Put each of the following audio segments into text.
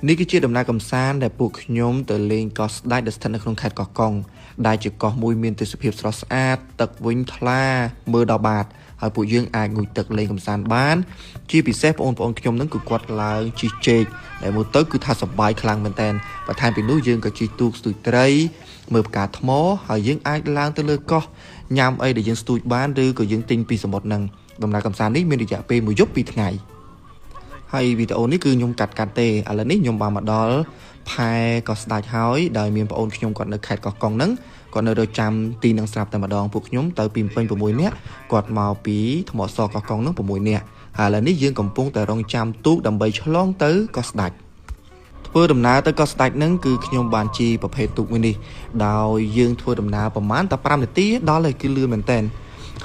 នេះគឺជាដំណើរកម្សាន្តដែលពួកខ្ញុំទៅលេងកោះស្ដេចដែលស្ថិតនៅក្នុងខេត្តកោះកុងដែលជាកោះមួយមានទេសភាពស្រស់ស្អាតទឹកវិញថ្លាមើលដល់បាតហើយពួកយើងអាចងូតទឹកលេងកម្សាន្តបានជាពិសេសបងប្អូនខ្ញុំនឹងគឺគាត់ឡើងជិះជែកដែលមើលទៅគឺថាសប្បាយខ្លាំងមែនតើបន្ថែមពីនោះយើងក៏ជិះទូកស្ទូចត្រីមើលផ្កាថ្មហើយយើងអាចឡើងទៅលើកោះញ៉ាំអីដែលយើងស្ទូចបានឬក៏យើងទិញពីសមុទ្រនឹងដំណើរកម្សាន្តនេះមានរយៈពេល1យប់2ថ្ងៃហើយវីដេអូនេះគឺខ្ញុំកាត់ទេឥឡូវនេះខ្ញុំបានមកដល់ផែកោះស្ដេចហើយដោយមានបងអូនខ្ញុំគាត់នៅខេត្តកោះកុងហ្នឹងគាត់នៅរចាំទីនឹងស្រាប់តែម្ដងពួកខ្ញុំទៅពីពេញ6នាក់គាត់មកពីថ្មសកោះកុងហ្នឹង6នាក់ហើយឥឡូវនេះយើងកំពុងតែរងចាំទូកដើម្បីឆ្លងទៅកោះស្ដេចធ្វើដំណើរទៅកោះស្ដេចហ្នឹងគឺខ្ញុំបានជិះប្រភេទទូកមួយនេះដោយយើងធ្វើដំណើរប្រហែលតែ5នាទីដល់ហើយគឺលឿនមែនតើ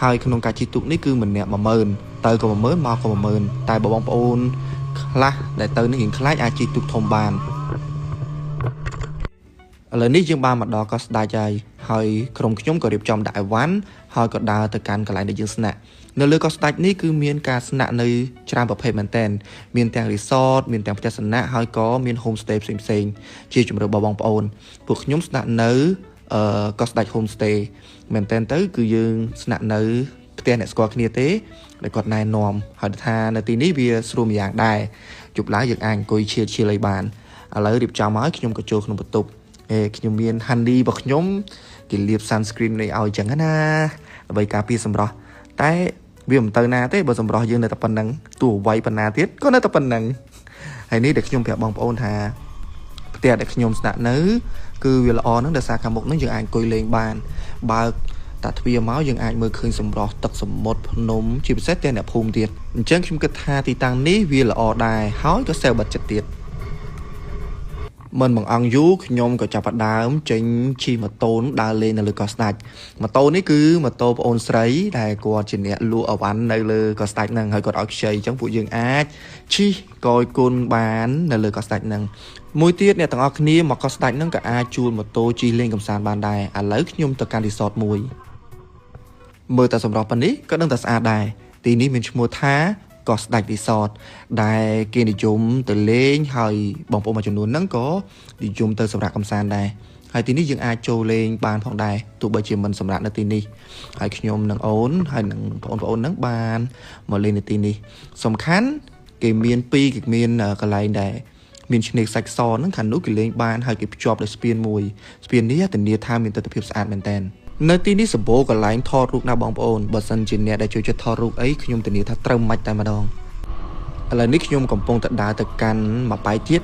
ហើយក្នុងការជិះទូកនេះគឺម្នាក់10000ទៅក៏10000មកក៏10000តែបងប្អូនខ្លះដែលទៅនឹងរៀងខ្លាចអាចជិះទូកធំបានឥឡូវនេះយើងបានមកដល់កោះស្ដេចហើយក្រុមខ្ញុំក៏រៀបចំដាក់អីវ៉ាន់ហើយក៏ដើរទៅកាន់កន្លែងដែលយើងស្នាក់នៅលើកោះស្ដេចនេះគឺមានការស្នាក់នៅច្រើនប្រភេទមែនតើមានទាំងរីសតមានទាំងផ្ទះសំណាក់ហើយក៏មាន home stay ផ្សេងជាជម្រើសរបស់បងប្អូនពួកខ្ញុំស្នាក់នៅកោះស្ដេច home stay មែនតើទៅគឺយើងស្នាក់នៅផ្ទះអ្នកស្គាល់គ្នាទេដែលគាត់ណែនាំហើយថានៅទីនេះវាស្រួលម្យ៉ាងដែរជប់ឡើងយើងអាចអង្គុយឈៀលអីបានឥឡូវរៀបចំហើយខ្ញុំក៏ចូលក្នុងបន្ទប់ខ្ញុំមាន handy របស់ខ្ញុំគេលាប sunscreen នេះឲ្យចឹងណាដើម្បីការពារសម្រស់តែវាមិនទៅណាទេបើសម្រស់យើងនៅតែប៉ុណ្្នឹងទោះអ្វីប៉ុណ្ណាទៀតក៏នៅតែប៉ុណ្្នឹងហើយនេះដែលខ្ញុំប្រាប់បងប្អូនថាផ្ទះដែលខ្ញុំស្នាក់នៅគឺវាល្អហ្នឹងដោយសារខាងមុខហ្នឹងយើងអាចអង្គុយលេងបានបើកតាទ្វារមកយើងអាចមើលឃើញសម្រស់ទឹកសមុទ្រភ្នំជាពិសេសតែអ្នកភូមិទៀតអញ្ចឹងខ្ញុំគិតថាទីតាំងនេះវាល្អដែរហើយក៏សែលបាត់ចិត្តទៀតមិនបងអង្គយូរខ្ញុំក៏ចាប់ផ្ដើមចេញជិះម៉ូតូដើរលេងនៅលើកោះស្ដេចម៉ូតូនេះគឺម៉ូតូប្អូនស្រីដែលគាត់ជាអ្នកលក់អវ៉ាន់នៅលើកោះស្ដេចហ្នឹងហើយគាត់ឲ្យខ្ចីអញ្ចឹងពួកយើងអាចជិះកយគុណបាននៅលើកោះស្ដេចហ្នឹងមួយទៀតអ្នកទាំងអស់គ្នាមកកោះស្ដេចហ្នឹងក៏អាចជួលម៉ូតូជិះលេងកម្សាន្តបានដែរឥឡូវខ្ញុំទៅកាន់រីសតមួយមើលតែសម្រស់ប៉ុណ្នេះក៏ដឹងតែស្អាតដែរទីនេះមានឈ្មោះថាកោះស្ដេចរីសតដែលគេនិយមទៅលេងហើយបងប្អូនមួយចំនួនហ្នឹងក៏និយមទៅសម្រាប់កម្សាន្តដែរហើយទីនេះយើងអាចចូលលេងបានផងដែរទោះបីជាមិនសម្រាប់នៅទីនេះហើយខ្ញុំនិងអូនហើយនឹងបងប្អូនហ្នឹងបានមកលេងនៅទីនេះសំខាន់គេមានគេមានកន្លែងដែរមានឆ្នេរសាច់សហ្នឹងខាងនោះគេលេងបានហើយគេភ្ជាប់ដោយស្ពានមួយស្ពាននេះធានាថាមានទិដ្ឋភាពស្អាតមែនតើនៅទីនេះសម្បូរកន្លែងថតរូបណាបងប្អូនបើសិនជាអ្នកដែលចូលចិត្តថតរូបអីខ្ញុំធានាថាត្រូវមិនតែម្ដងឥឡូវនេះខ្ញុំកំពុងតែដើរទៅកាន់មួយបែកទៀត